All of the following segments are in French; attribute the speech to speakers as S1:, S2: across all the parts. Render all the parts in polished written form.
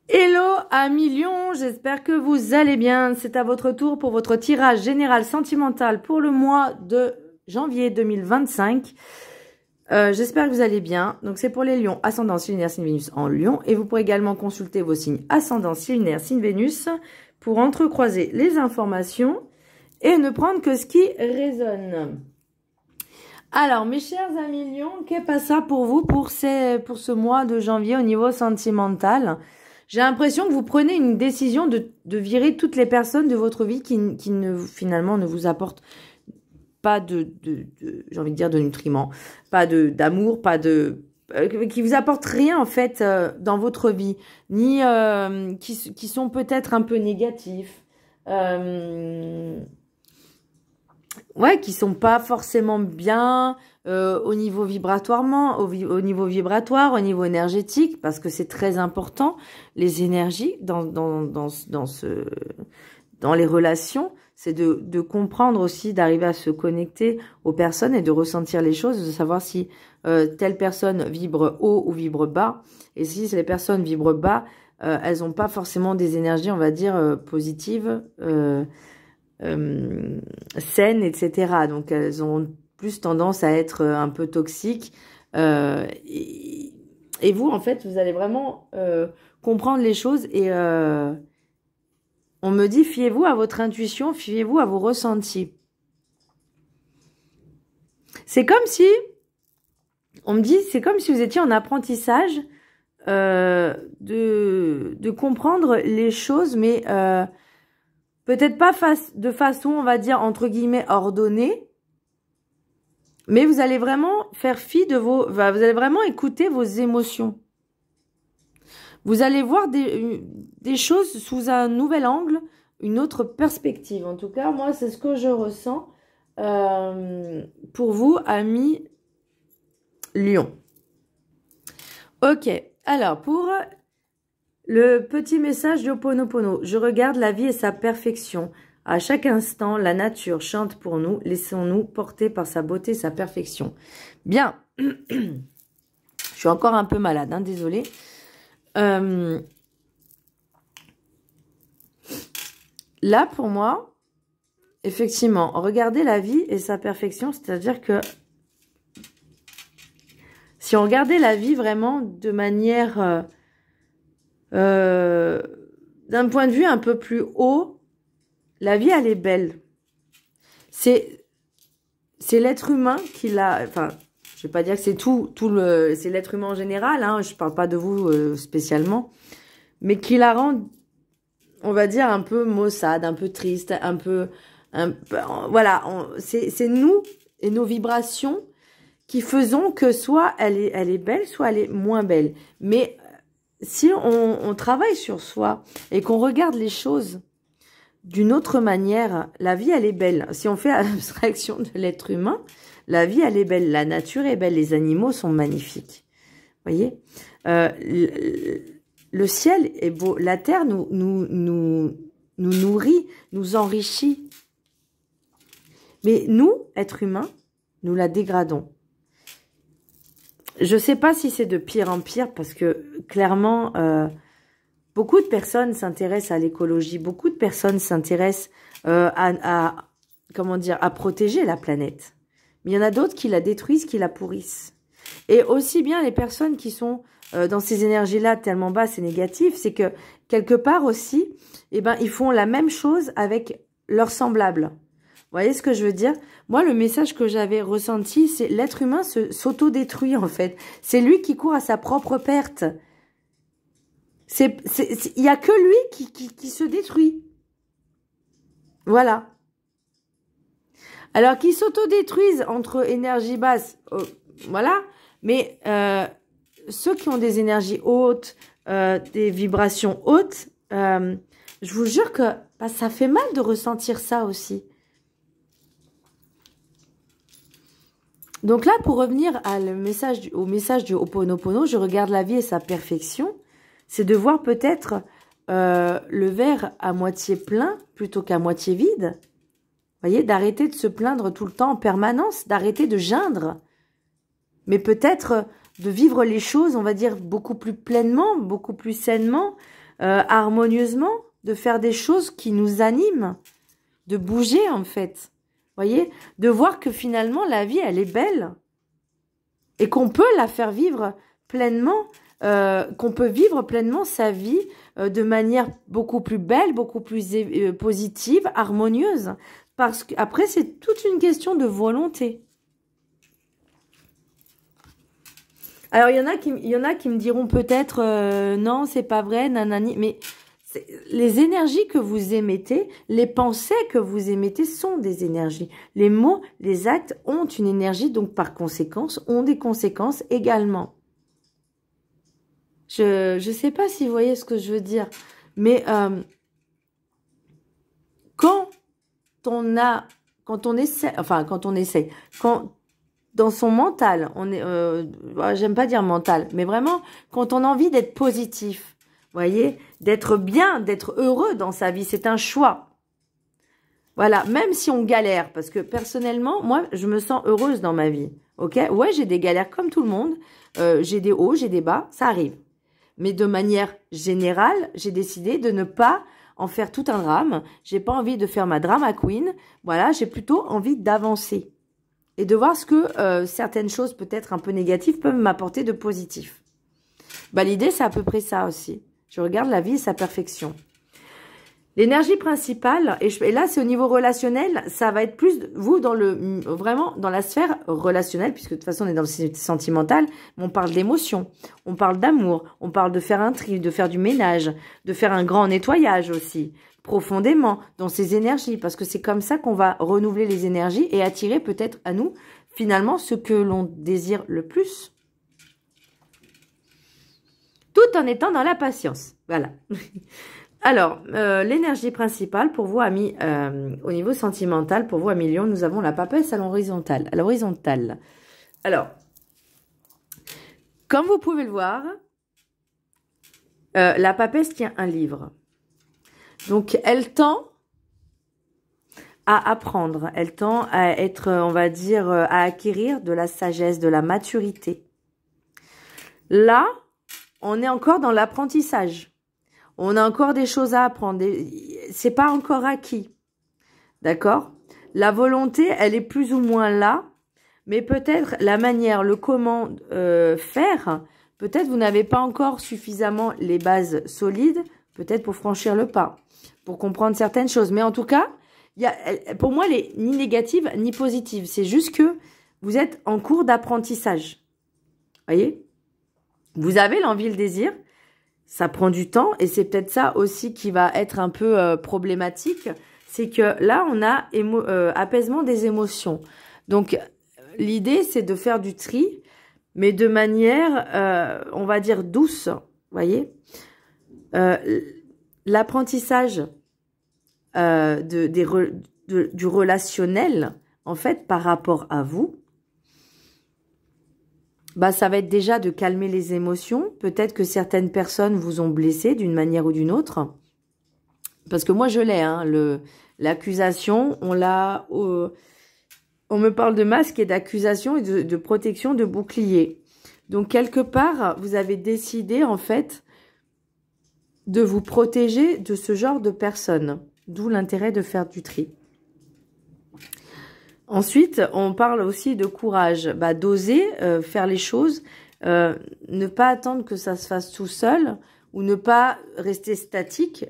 S1: Hello amis Lion, j'espère que vous allez bien. C'est à votre tour pour votre tirage général sentimental pour le mois de janvier 2025. J'espère que vous allez bien. Donc c'est pour les Lions, ascendant, signe lunaire, signe Vénus en Lion. Et vous pourrez également consulter vos signes ascendant, signe lunaire, signe Vénus pour entrecroiser les informations et ne prendre que ce qui résonne. Alors, mes chers amis Lions, qu'est passe ça pour vous pour ce mois de janvier au niveau sentimental? J'ai l'impression que vous prenez une décision de virer toutes les personnes de votre vie qui finalement ne vous apportent pas j'ai envie de dire de nutriments, pas d'amour, pas qui vous apportent rien en fait dans votre vie, ni qui sont peut-être un peu négatifs, ouais, qui sont pas forcément bien au niveau vibratoirement, au niveau vibratoire, au niveau énergétique, parce que c'est très important les énergies dans les relations, c'est de comprendre aussi, d'arriver à se connecter aux personnes et de ressentir les choses, de savoir si telle personne vibre haut ou vibre bas, et si les personnes vibrent bas, elles n'ont pas forcément des énergies, on va dire positives. Saines, etc. Donc elles ont plus tendance à être un peu toxiques. Et vous, en fait, vous allez vraiment comprendre les choses. Et on me dit, fiez-vous à votre intuition, fiez-vous à vos ressentis. C'est comme si, on me dit, c'est comme si vous étiez en apprentissage de comprendre les choses, mais peut-être pas de façon, on va dire, entre guillemets, ordonnée. Mais vous allez vraiment faire fi de vous allez vraiment écouter vos émotions. Vous allez voir des choses sous un nouvel angle, une autre perspective. En tout cas, moi, c'est ce que je ressens pour vous, amis Lion. Ok, alors, pour le petit message de Ho'oponopono, je regarde la vie et sa perfection. À chaque instant, la nature chante pour nous. Laissons-nous porter par sa beauté et sa perfection. Bien. Je suis encore un peu malade, hein, désolée. Là, pour moi, effectivement, regarder la vie et sa perfection, c'est-à-dire que si on regardait la vie vraiment de manière d'un point de vue un peu plus haut, la vie, elle est belle. C'est l'être humain qui l'a... Enfin, je vais pas dire que c'est c'est l'être humain en général, hein, je parle pas de vous spécialement, mais qui la rend, on va dire, un peu maussade, un peu triste, voilà, c'est nous et nos vibrations qui faisons que soit elle est belle, soit elle est moins belle. Mais si on travaille sur soi et qu'on regarde les choses d'une autre manière, la vie, elle est belle. Si on fait abstraction de l'être humain, la vie, elle est belle. La nature est belle. Les animaux sont magnifiques. Vous voyez, le ciel est beau. La terre nous nourrit, nous enrichit. Mais nous, êtres humains, nous la dégradons. Je ne sais pas si c'est de pire en pire parce que clairement... beaucoup de personnes s'intéressent à l'écologie, beaucoup de personnes s'intéressent comment dire, à protéger la planète. Mais il y en a d'autres qui la détruisent, qui la pourrissent. Et aussi bien les personnes qui sont dans ces énergies-là tellement basses et négatives, c'est que quelque part aussi, eh ben, ils font la même chose avec leurs semblables. Vous voyez ce que je veux dire? Moi, le message que j'avais ressenti, c'est l'être humain s'auto-détruit en fait. C'est lui qui court à sa propre perte. Il y a que lui qui se détruit. Voilà. Alors qu'ils s'autodétruisent entre énergies basses, voilà. Mais ceux qui ont des énergies hautes, des vibrations hautes, je vous jure que ça fait mal de ressentir ça aussi. Donc là, pour revenir au message du Ho'oponopono, je regarde la vie et sa perfection. C'est de voir peut-être le verre à moitié plein plutôt qu'à moitié vide. Vous voyez, d'arrêter de se plaindre tout le temps en permanence, d'arrêter de geindre. Mais peut-être de vivre les choses, on va dire, beaucoup plus pleinement, beaucoup plus sainement, harmonieusement, de faire des choses qui nous animent, de bouger en fait. Voyez, de voir que finalement la vie elle est belle et qu'on peut la faire vivre pleinement, qu'on peut vivre pleinement sa vie de manière beaucoup plus belle, beaucoup plus positive, harmonieuse. Parce qu'après c'est toute une question de volonté. Alors il y en a qui me diront peut-être non c'est pas vrai, nanani, mais les énergies que vous émettez, les pensées que vous émettez sont des énergies. Les mots, les actes ont une énergie, donc par conséquence, ont des conséquences également. Je sais pas si vous voyez ce que je veux dire, mais quand on essaie, quand dans son mental, on est, j'aime pas dire mental, mais vraiment, quand on a envie d'être positif, voyez, d'être bien, d'être heureux dans sa vie, c'est un choix. Voilà, même si on galère, parce que personnellement, moi, je me sens heureuse dans ma vie, ok? Ouais, j'ai des galères comme tout le monde, j'ai des hauts, j'ai des bas, ça arrive. Mais de manière générale, j'ai décidé de ne pas en faire tout un drame. J'ai pas envie de faire ma drama queen. Voilà, j'ai plutôt envie d'avancer et de voir ce que certaines choses peut-être un peu négatives peuvent m'apporter de positif. Bah, l'idée, c'est à peu près ça aussi. Je regarde la vie et sa perfection. L'énergie principale, et là c'est au niveau relationnel, ça va être plus vous dans vraiment dans la sphère relationnelle, puisque de toute façon on est dans le sentimental, mais on parle d'émotion, on parle d'amour, on parle de faire un tri, de faire du ménage, de faire un grand nettoyage aussi, profondément dans ces énergies, parce que c'est comme ça qu'on va renouveler les énergies et attirer peut-être à nous finalement ce que l'on désire le plus. Tout en étant dans la patience, voilà. Alors, l'énergie principale pour vous, amis, au niveau sentimental, pour vous, amis Lion, nous avons la papesse à l'horizontale. Alors, comme vous pouvez le voir, la papesse tient un livre. Donc, elle tend à apprendre, elle tend à être, on va dire, à acquérir de la sagesse, de la maturité. Là, on est encore dans l'apprentissage. On a encore des choses à apprendre. C'est pas encore acquis. D'accord? La volonté, elle est plus ou moins là. Mais peut-être la manière, le comment faire, peut-être vous n'avez pas encore suffisamment les bases solides, peut-être pour franchir le pas, pour comprendre certaines choses. Mais en tout cas, pour moi, elle est ni négative ni positive. C'est juste que vous êtes en cours d'apprentissage. Voyez? Vous avez l'envie, le désir. Ça prend du temps et c'est peut-être ça aussi qui va être un peu problématique. C'est que là, on a apaisement des émotions. Donc, l'idée, c'est de faire du tri, mais de manière, on va dire, douce. Voyez, l'apprentissage du relationnel, en fait, par rapport à vous, bah, ça va être déjà de calmer les émotions. Peut-être que certaines personnes vous ont blessé d'une manière ou d'une autre. Parce que moi, je l'ai, hein, l'accusation, on me parle de masque et d'accusation et de protection de bouclier. Donc, quelque part, vous avez décidé, en fait, de vous protéger de ce genre de personnes. D'où l'intérêt de faire du tri. Ensuite, on parle aussi de courage, bah, d'oser faire les choses, ne pas attendre que ça se fasse tout seul ou ne pas rester statique,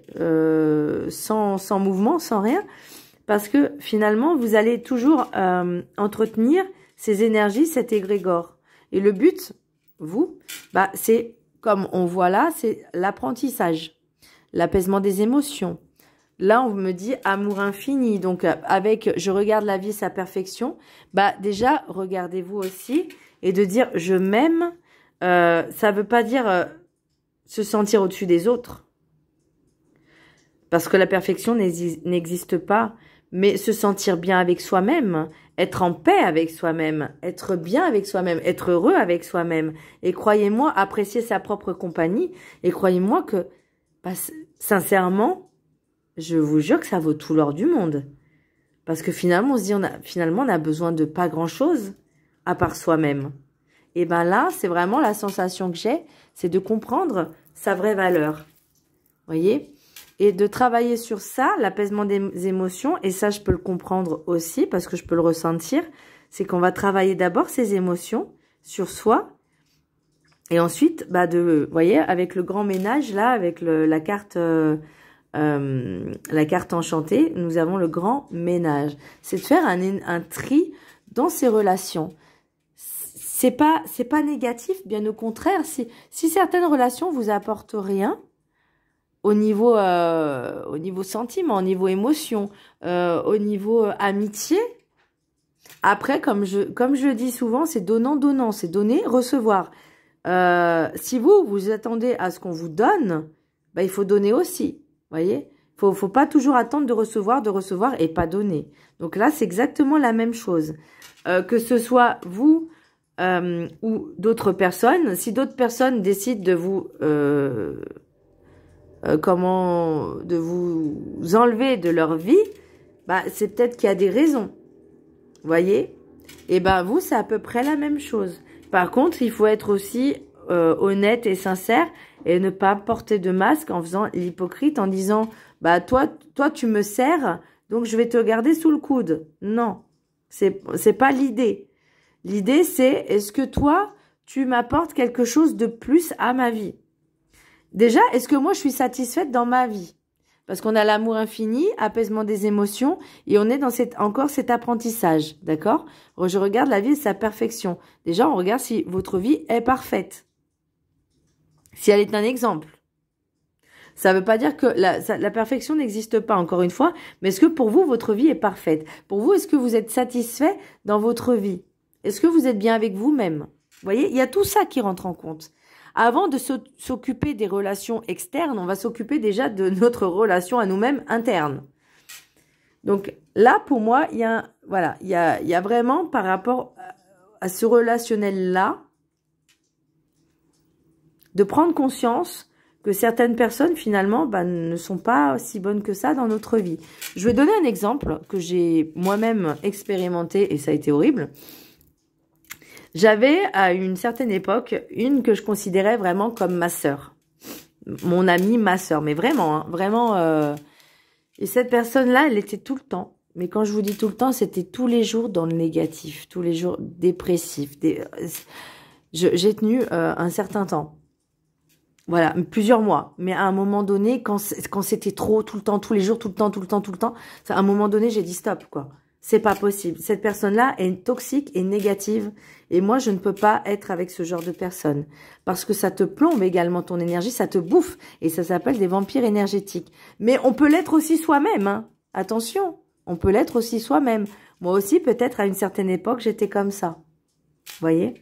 S1: sans mouvement, sans rien, parce que finalement, vous allez toujours entretenir ces énergies, cet égrégore. Et le but, vous, bah, c'est, comme on voit là, c'est l'apprentissage, l'apaisement des émotions. Là, on me dit amour infini. Donc, avec je regarde la vie, sa perfection. Bah, déjà, regardez-vous aussi. Et de dire je m'aime, ça veut pas dire se sentir au-dessus des autres. Parce que la perfection n'existe pas. Mais se sentir bien avec soi-même, être en paix avec soi-même, être bien avec soi-même, être heureux avec soi-même. Et croyez-moi, apprécier sa propre compagnie. Et croyez-moi que, bah, sincèrement, je vous jure que ça vaut tout l'or du monde. Parce que finalement, on se dit, finalement, on a besoin de pas grand-chose à part soi-même. Et ben là, c'est vraiment la sensation que j'ai, c'est de comprendre sa vraie valeur. voyez? Et de travailler sur ça, l'apaisement des émotions, et ça, je peux le comprendre aussi, parce que je peux le ressentir, c'est qu'on va travailler d'abord ces émotions sur soi, et ensuite, bah vous voyez, avec le grand ménage, là, avec la carte enchantée, nous avons le grand ménage. C'est de faire un tri dans ces relations. C'est pas négatif, bien au contraire. Si certaines relations vous apportent rien, au niveau sentiment, au niveau émotion, au niveau amitié, après, comme je dis souvent, c'est donnant-donnant, c'est donner, recevoir. Si vous attendez à ce qu'on vous donne, bah, il faut donner aussi, voyez. Faut pas toujours attendre de recevoir et pas donner. Donc là, c'est exactement la même chose. Que ce soit vous ou d'autres personnes, si d'autres personnes décident de vous de vous enlever de leur vie, bah c'est peut-être qu'il y a des raisons, voyez. Et ben vous, c'est à peu près la même chose. Par contre, il faut être aussi honnête et sincère et ne pas porter de masque en faisant l'hypocrite, en disant bah toi tu me sers, donc je vais te garder sous le coude. Non, c'est pas l'idée. L'idée c'est est-ce que toi tu m'apportes quelque chose de plus à ma vie? Déjà, est-ce que moi je suis satisfaite dans ma vie? Parce qu'on a l'amour infini, apaisement des émotions, et on est dans encore cet apprentissage, d'accord? Je regarde la vie et sa perfection. Déjà, on regarde si votre vie est parfaite. Si elle est un exemple. Ça ne veut pas dire que la perfection n'existe pas, encore une fois, mais est-ce que pour vous, votre vie est parfaite? Pour vous, est-ce que vous êtes satisfait dans votre vie? Est-ce que vous êtes bien avec vous-même? Vous voyez, il y a tout ça qui rentre en compte. Avant de s'occuper des relations externes, on va s'occuper déjà de notre relation à nous-mêmes interne. Donc là, pour moi, il y a vraiment par rapport à ce relationnel-là, de prendre conscience que certaines personnes, finalement, bah, ne sont pas si bonnes que ça dans notre vie. Je vais donner un exemple que j'ai moi-même expérimenté et ça a été horrible. J'avais, à une certaine époque, une que je considérais vraiment comme ma sœur. Mon amie, ma sœur. Mais vraiment, hein, vraiment. Et cette personne-là, elle était tout le temps. Mais quand je vous dis tout le temps, c'était tous les jours dans le négatif. Tous les jours dépressif. J'ai tenu un certain temps. Voilà, plusieurs mois. Mais à un moment donné, quand c'était trop, tout le temps, tous les jours, tout le temps, à un moment donné, j'ai dit stop, quoi. C'est pas possible. Cette personne-là est toxique et négative. Et moi, je ne peux pas être avec ce genre de personne. Parce que ça te plombe également ton énergie, ça te bouffe. Et ça s'appelle des vampires énergétiques. Mais on peut l'être aussi soi-même. Hein. Attention, on peut l'être aussi soi-même. Moi aussi, peut-être à une certaine époque, j'étais comme ça. Vous voyez?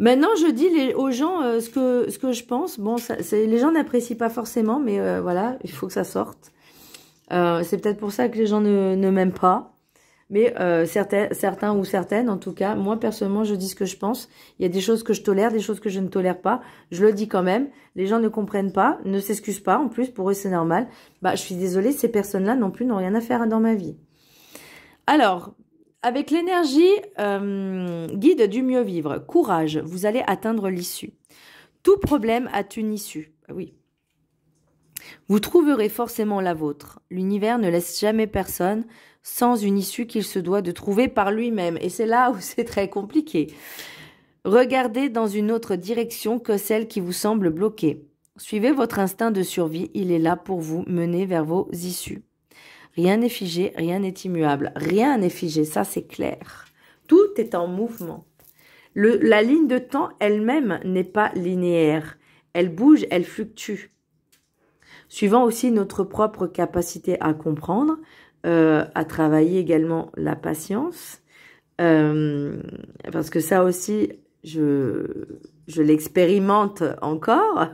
S1: Maintenant, je dis aux gens ce que je pense. Bon, les gens n'apprécient pas forcément, mais voilà, il faut que ça sorte. C'est peut-être pour ça que les gens ne m'aiment pas. Mais certains ou certaines, en tout cas, moi, personnellement, je dis ce que je pense. Il y a des choses que je tolère, des choses que je ne tolère pas. Je le dis quand même. Les gens ne comprennent pas, ne s'excusent pas. En plus, pour eux, c'est normal. Bah, je suis désolée, ces personnes-là non plus n'ont rien à faire dans ma vie. Alors... Avec l'énergie guide du mieux vivre, courage, vous allez atteindre l'issue. Tout problème a une issue, oui. Vous trouverez forcément la vôtre. L'univers ne laisse jamais personne sans une issue qu'il se doit de trouver par lui-même. Et c'est là où c'est très compliqué. Regardez dans une autre direction que celle qui vous semble bloquée. Suivez votre instinct de survie, il est là pour vous mener vers vos issues. Rien n'est figé, rien n'est immuable. Rien n'est figé, ça c'est clair. Tout est en mouvement. La ligne de temps elle-même n'est pas linéaire. Elle bouge, elle fluctue. Suivant aussi notre propre capacité à comprendre, à travailler également la patience. Parce que ça aussi, je l'expérimente encore.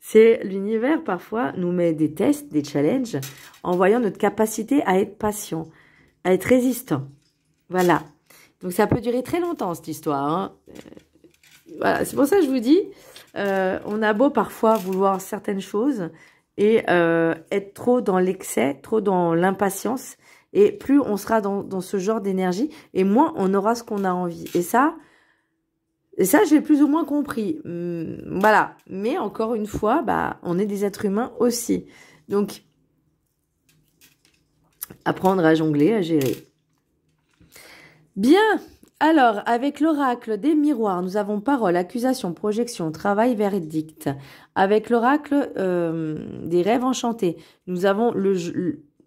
S1: C'est l'univers, parfois, nous met des tests, des challenges, en voyant notre capacité à être patient, à être résistant. Voilà. Donc, ça peut durer très longtemps, cette histoire. Hein. Voilà. C'est pour ça que je vous dis, on a beau parfois vouloir certaines choses et être trop dans l'excès, trop dans l'impatience. Et plus on sera dans ce genre d'énergie, et moins on aura ce qu'on a envie. Et ça, Et ça, j'ai plus ou moins compris. Voilà. Mais encore une fois, bah, on est des êtres humains aussi. Donc, apprendre à jongler, à gérer. Bien. Alors, avec l'oracle des miroirs, nous avons parole, accusation, projection, travail, verdict. Avec l'oracle des rêves enchantés, nous avons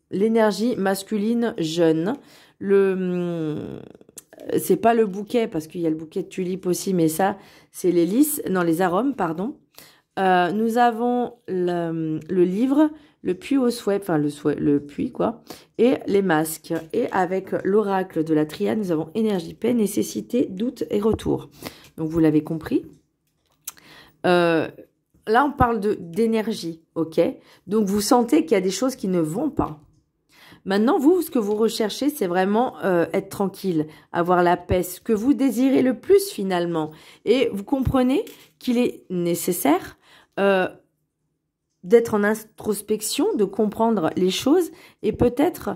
S1: l'énergie masculine jeune. C'est pas le bouquet, parce qu'il y a le bouquet de tulipes aussi, mais ça, c'est les lys, non, les arômes, pardon. Nous avons le livre, le puits au souhait, enfin le puits quoi, et les masques. Et avec l'oracle de la triade, nous avons énergie, paix, nécessité, doute et retour. Donc vous l'avez compris. Là, on parle d'énergie, ok? Donc vous sentez qu'il y a des choses qui ne vont pas. Maintenant, vous, ce que vous recherchez, c'est vraiment être tranquille, avoir la paix, ce que vous désirez le plus finalement. Et vous comprenez qu'il est nécessaire d'être en introspection, de comprendre les choses et peut-être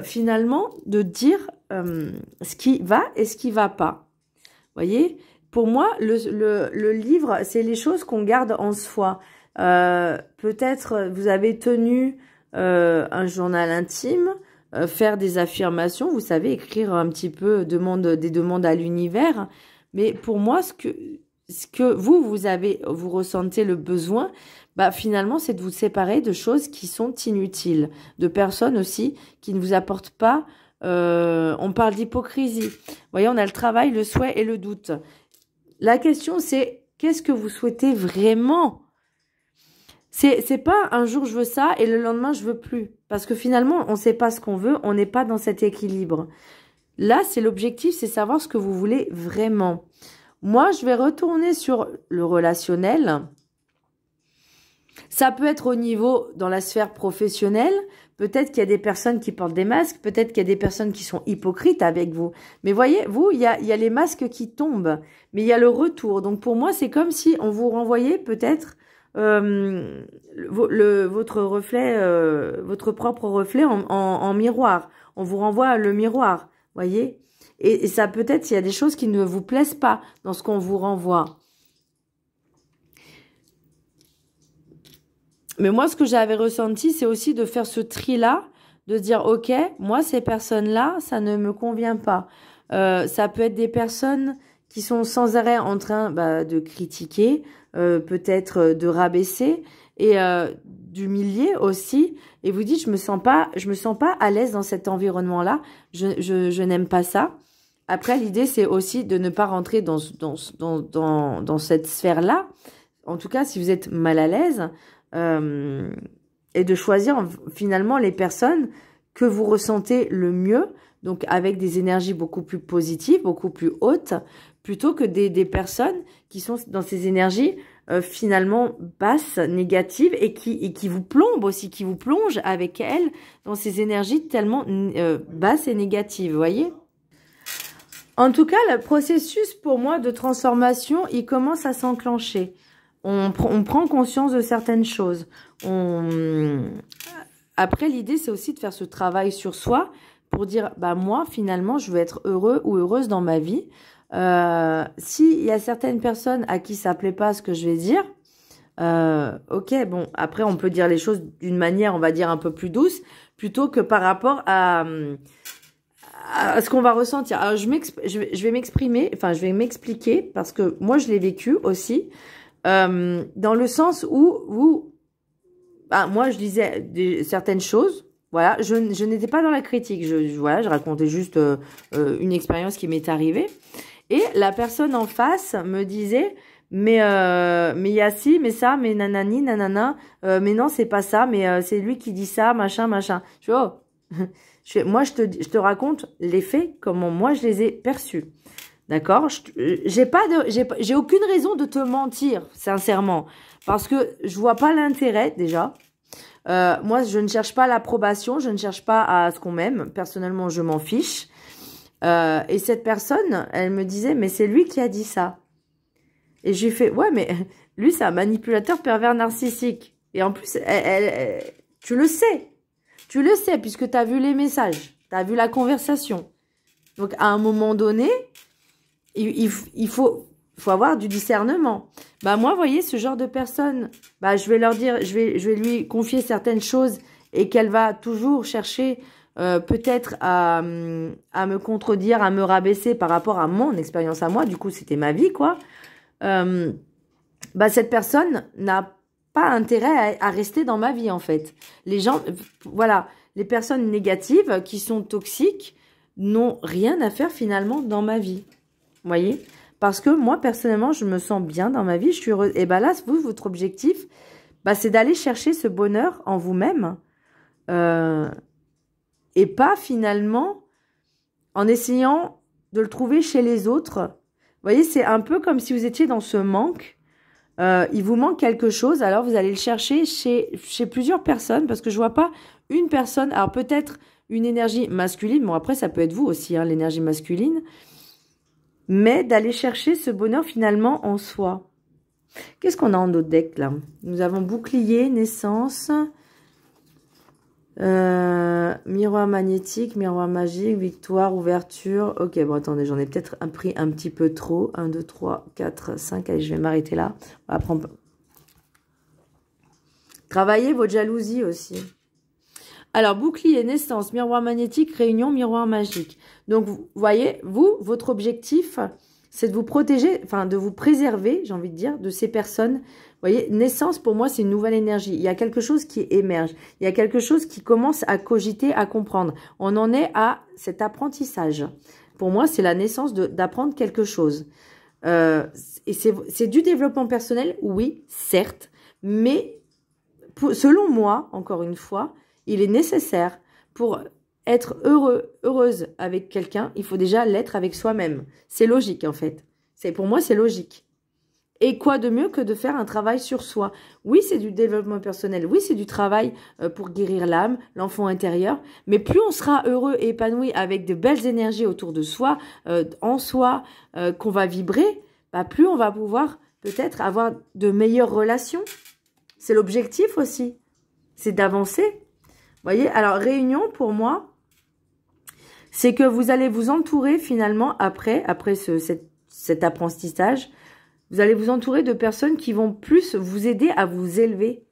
S1: finalement de dire ce qui va et ce qui va pas. Voyez, pour moi, le livre, c'est les choses qu'on garde en soi. Peut-être vous avez tenu un journal intime, faire des affirmations, vous savez, écrire un petit peu des demandes à l'univers. Mais pour moi, ce que vous ressentez le besoin, finalement, c'est de vous séparer de choses qui sont inutiles, de personnes aussi qui ne vous apportent pas. On parle d'hypocrisie. Vous voyez, on a le travail, le souhait et le doute. La question, c'est qu'est-ce que vous souhaitez vraiment ? C'est pas un jour je veux ça et le lendemain je veux plus. Parce que finalement, on ne sait pas ce qu'on veut, on n'est pas dans cet équilibre. Là, c'est l'objectif, c'est savoir ce que vous voulez vraiment. Moi, je vais retourner sur le relationnel. Ça peut être au niveau, dans la sphère professionnelle. Peut-être qu'il y a des personnes qui portent des masques. Peut-être qu'il y a des personnes qui sont hypocrites avec vous. Mais voyez, vous, il y a les masques qui tombent. Mais il y a le retour. Donc pour moi, c'est comme si on vous renvoyait peut-être votre reflet, votre propre reflet en miroir. On vous renvoie le miroir, voyez. Et ça peut-être, il y a des choses qui ne vous plaisent pas dans ce qu'on vous renvoie. Mais moi, ce que j'avais ressenti, c'est aussi de faire ce tri-là, de dire, ok, moi, ces personnes-là, ça ne me convient pas. Ça peut être des personnes qui sont sans arrêt en train de critiquer, peut-être de rabaisser et d'humilier aussi. Et vous dites, je me sens pas à l'aise dans cet environnement-là. Je n'aime pas ça. Après, l'idée, c'est aussi de ne pas rentrer dans cette sphère-là. En tout cas, si vous êtes mal à l'aise, et de choisir finalement les personnes que vous ressentez le mieux, donc avec des énergies beaucoup plus positives, beaucoup plus hautes, plutôt que des personnes qui sont dans ces énergies finalement basses, négatives, et qui vous plombent aussi, qui vous plongent avec elles dans ces énergies tellement basses et négatives, vous voyez ? En tout cas, le processus pour moi de transformation, il commence à s'enclencher. On prend conscience de certaines choses. Après, l'idée, c'est aussi de faire ce travail sur soi pour dire, moi, finalement, je veux être heureux ou heureuse dans ma vie. S'il y a certaines personnes à qui ça plaît pas ce que je vais dire, ok, bon, après, on peut dire les choses d'une manière, on va dire, un peu plus douce, plutôt que par rapport à ce qu'on va ressentir. Alors, je vais m'exprimer, enfin, je vais m'expliquer, parce que moi, je l'ai vécu aussi, dans le sens où moi, je disais certaines choses, voilà, je n'étais pas dans la critique, voilà, je racontais juste une expérience qui m'est arrivée, et la personne en face me disait, mais il y a ci, mais ça, mais nanani, nanana, mais non, c'est pas ça, mais c'est lui qui dit ça, machin, machin. Je fais, moi, je te raconte les faits, comment moi, je les ai perçus. D'accord? J'ai aucune raison de te mentir, sincèrement. Parce que je vois pas l'intérêt, déjà. Moi, je ne cherche pas l'approbation, je ne cherche pas à ce qu'on m'aime. Personnellement, je m'en fiche. Et cette personne, elle me disait, mais c'est lui qui a dit ça. Et j'ai fait, ouais, mais lui, c'est un manipulateur pervers narcissique. Et en plus, tu le sais. Tu le sais, puisque tu as vu les messages. Tu as vu la conversation. Donc, à un moment donné, il faut faut avoir du discernement. Bah moi, vous voyez, ce genre de personne, bah je vais leur dire, je vais lui confier certaines choses et qu'elle va toujours chercher peut-être à me contredire, à me rabaisser par rapport à mon expérience à moi. Du coup, c'était ma vie, quoi. Bah cette personne n'a pas intérêt à rester dans ma vie, en fait. Les gens, voilà, les personnes négatives qui sont toxiques n'ont rien à faire finalement dans ma vie. Vous voyez? Parce que moi, personnellement, je me sens bien dans ma vie, je suis heureuse. Et bien là, vous, votre objectif, bah, c'est d'aller chercher ce bonheur en vous-même. Et pas finalement en essayant de le trouver chez les autres. Vous voyez, c'est un peu comme si vous étiez dans ce manque. Il vous manque quelque chose, alors vous allez le chercher chez plusieurs personnes, parce que je vois pas une personne, alors peut-être une énergie masculine, bon après ça peut être vous aussi, hein, l'énergie masculine, mais d'aller chercher ce bonheur finalement en soi. Qu'est-ce qu'on a en notre deck là? Nous avons bouclier, naissance, miroir magnétique, miroir magique, victoire, ouverture. Ok, bon attendez, j'en ai peut-être pris un petit peu trop. 1, 2, 3, 4, 5, allez je vais m'arrêter là. On va prendre... Travaillez votre jalousie aussi. Alors, bouclier, naissance, miroir magnétique, réunion, miroir magique. Donc, vous voyez, vous, votre objectif, c'est de vous protéger, enfin, de vous préserver, j'ai envie de dire, de ces personnes. Vous voyez, naissance, pour moi, c'est une nouvelle énergie. Il y a quelque chose qui émerge. Il y a quelque chose qui commence à cogiter, à comprendre. On en est à cet apprentissage. Pour moi, c'est la naissance d'apprendre quelque chose. Et c'est du développement personnel, oui, certes, mais selon moi, encore une fois, il est nécessaire pour être heureuse avec quelqu'un, il faut déjà l'être avec soi-même. C'est logique en fait. Pour moi, c'est logique. Et quoi de mieux que de faire un travail sur soi? Oui, c'est du développement personnel. Oui, c'est du travail pour guérir l'âme, l'enfant intérieur. Mais plus on sera heureux et épanoui avec de belles énergies autour de soi, en soi, qu'on va vibrer, bah, plus on va pouvoir peut-être avoir de meilleures relations. C'est l'objectif aussi. C'est d'avancer. Vous voyez, alors réunion pour moi, c'est que vous allez vous entourer finalement après cet apprentissage, vous allez vous entourer de personnes qui vont plus vous aider à vous élever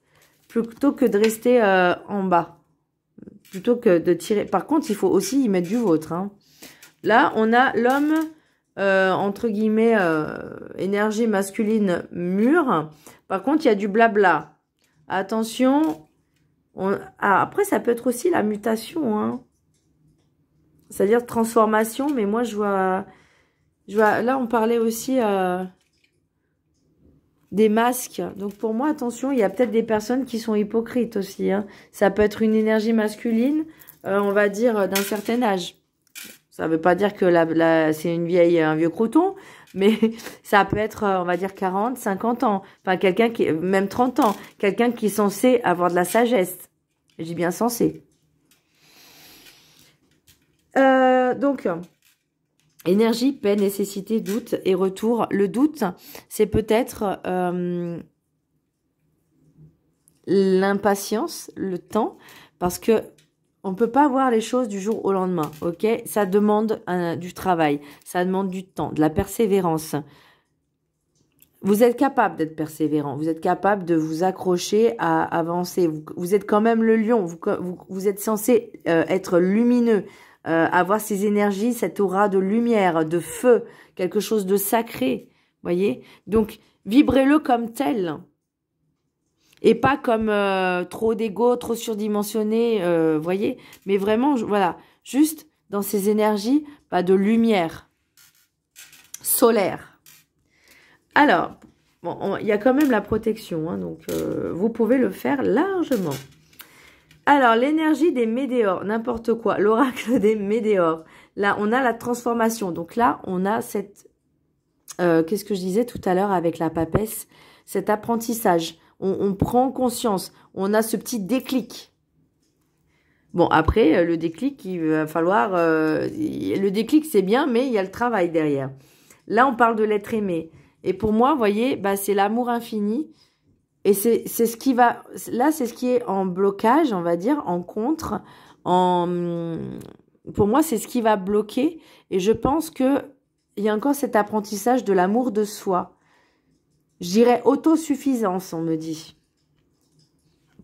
S1: plutôt que de rester en bas, plutôt que de tirer. Par contre, il faut aussi y mettre du vôtre. Hein. Là, on a l'homme, entre guillemets, énergie masculine mûre. Par contre, il y a du blabla. Attention. Après, ça peut être aussi la mutation, hein. C'est-à-dire transformation, mais moi, je vois... Là, on parlait aussi des masques. Donc, pour moi, attention, il y a peut-être des personnes qui sont hypocrites aussi, hein. Ça peut être une énergie masculine, on va dire, d'un certain âge. Ça ne veut pas dire que c'est un vieux crouton, mais ça peut être, on va dire, 40, 50 ans. Enfin, quelqu'un qui, même 30 ans. Quelqu'un qui est censé avoir de la sagesse. Je dis bien censé. Donc, énergie, paix, nécessité, doute et retour. Le doute, c'est peut-être l'impatience, le temps, parce que on ne peut pas voir les choses du jour au lendemain, ok? Ça demande du travail, ça demande du temps, de la persévérance. Vous êtes capable d'être persévérant, vous êtes capable de vous accrocher à avancer. Vous êtes quand même le lion, vous êtes censé être lumineux, avoir ces énergies, cette aura de lumière, de feu, quelque chose de sacré, voyez? Donc, vibrez-le comme tel. Et pas comme trop d'ego, trop surdimensionné, voyez. Mais vraiment, voilà, juste dans ces énergies, pas de lumière solaire. Alors, bon, il y a quand même la protection, hein, donc vous pouvez le faire largement. Alors, l'énergie des météores, n'importe quoi, l'oracle des météores. Là, on a la transformation. Donc là, on a cette... qu'est-ce que je disais tout à l'heure avec la papesse? Cet apprentissage. On prend conscience, on a ce petit déclic. Bon, après, le déclic, il va falloir... le déclic, c'est bien, mais il y a le travail derrière. Là, on parle de l'être aimé. Et pour moi, vous voyez, bah, c'est l'amour infini. Et c'est ce qui va... Là, c'est ce qui est en blocage, on va dire, en contre. Pour moi, c'est ce qui va bloquer. Et je pense que il y a encore cet apprentissage de l'amour de soi. Je dirais autosuffisance, on me dit.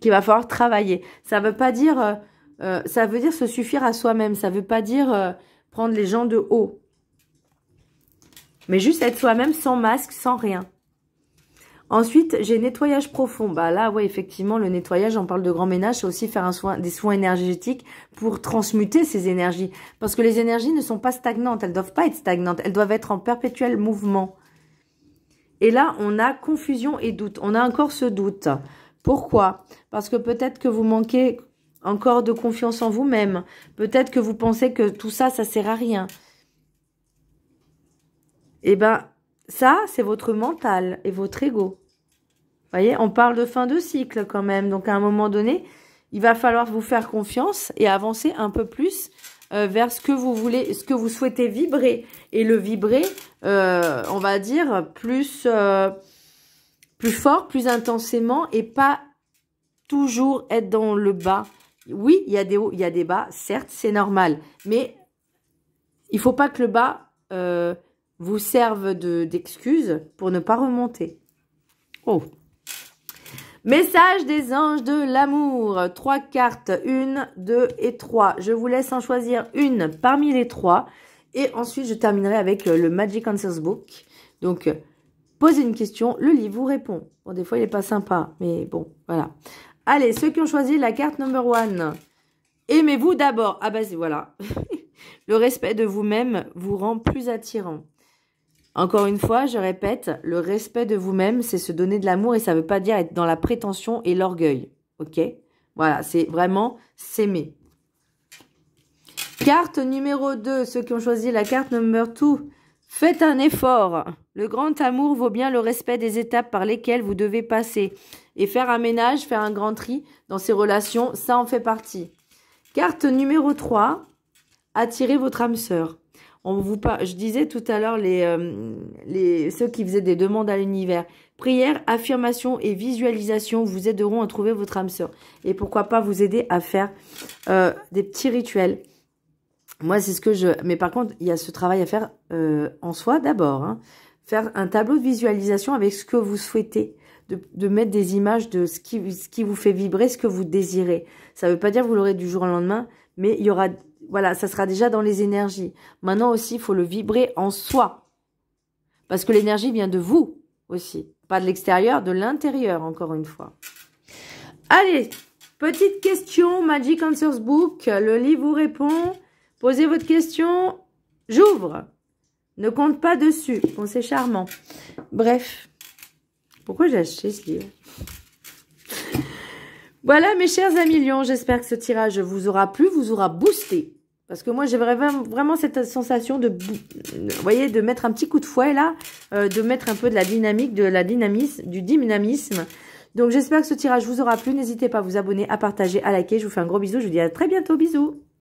S1: Qu'il va falloir travailler. Ça veut pas dire... ça veut dire se suffire à soi-même. Ça veut pas dire prendre les gens de haut. Mais juste être soi-même sans masque, sans rien. Ensuite, j'ai nettoyage profond. Bah là, ouais, effectivement, le nettoyage, on parle de grand ménage, c'est aussi faire des soins énergétiques pour transmuter ces énergies. Parce que les énergies ne sont pas stagnantes, elles doivent pas être stagnantes, elles doivent être en perpétuel mouvement. Et là, on a confusion et doute. On a encore ce doute. Pourquoi? Parce que peut-être que vous manquez encore de confiance en vous-même. Peut-être que vous pensez que tout ça, ça sert à rien. Eh ben, ça, c'est votre mental et votre ego. Vous voyez, on parle de fin de cycle quand même. Donc, à un moment donné, il va falloir vous faire confiance et avancer un peu plus vers ce que vous voulez, ce que vous souhaitez vibrer. Et le vibrer, on va dire, plus fort, plus intensément et pas toujours être dans le bas. Oui, il y a des hauts, il y a des bas. Certes, c'est normal. Mais il faut pas que le bas vous serve d'excuse pour ne pas remonter. Oh! Message des anges de l'amour. 3 cartes, 1, 2 et 3. Je vous laisse en choisir une parmi les 3. Et ensuite, je terminerai avec le Magic Answers Book. Donc, posez une question, le livre vous répond. Bon, des fois, il n'est pas sympa, mais bon, voilà. Allez, ceux qui ont choisi la carte number 1. Aimez-vous d'abord. Ah bah, voilà. Le respect de vous-même vous rend plus attirant. Encore une fois, je répète, le respect de vous-même, c'est se donner de l'amour et ça ne veut pas dire être dans la prétention et l'orgueil. Ok? Voilà, c'est vraiment s'aimer. Carte numéro 2, ceux qui ont choisi la carte number 2. Faites un effort. Le grand amour vaut bien le respect des étapes par lesquelles vous devez passer. Et faire un ménage, faire un grand tri dans ces relations, ça en fait partie. Carte numéro 3, attirez votre âme sœur. Je disais tout à l'heure ceux qui faisaient des demandes à l'univers. Prière, affirmation et visualisation vous aideront à trouver votre âme sœur. Et pourquoi pas vous aider à faire des petits rituels. Moi, c'est ce que je... Mais par contre, il y a ce travail à faire en soi d'abord. Hein. Faire un tableau de visualisation avec ce que vous souhaitez. De mettre des images de ce qui vous fait vibrer, ce que vous désirez. Ça ne veut pas dire que vous l'aurez du jour au lendemain, mais il y aura... Voilà, ça sera déjà dans les énergies. Maintenant aussi, il faut le vibrer en soi. Parce que l'énergie vient de vous aussi. Pas de l'extérieur, de l'intérieur, encore une fois. Allez, petite question, Magic Answers Book. Le livre vous répond. Posez votre question. J'ouvre. Ne compte pas dessus. Bon, c'est charmant. Bref. Pourquoi j'ai acheté ce livre ? Voilà mes chers amis lions, j'espère que ce tirage vous aura plu, vous aura boosté. Parce que moi j'ai vraiment cette sensation de, vous voyez, de mettre un petit coup de fouet là, de mettre un peu de la dynamique, du dynamisme. Donc j'espère que ce tirage vous aura plu, n'hésitez pas à vous abonner, à partager, à liker. Je vous fais un gros bisou, je vous dis à très bientôt, bisous.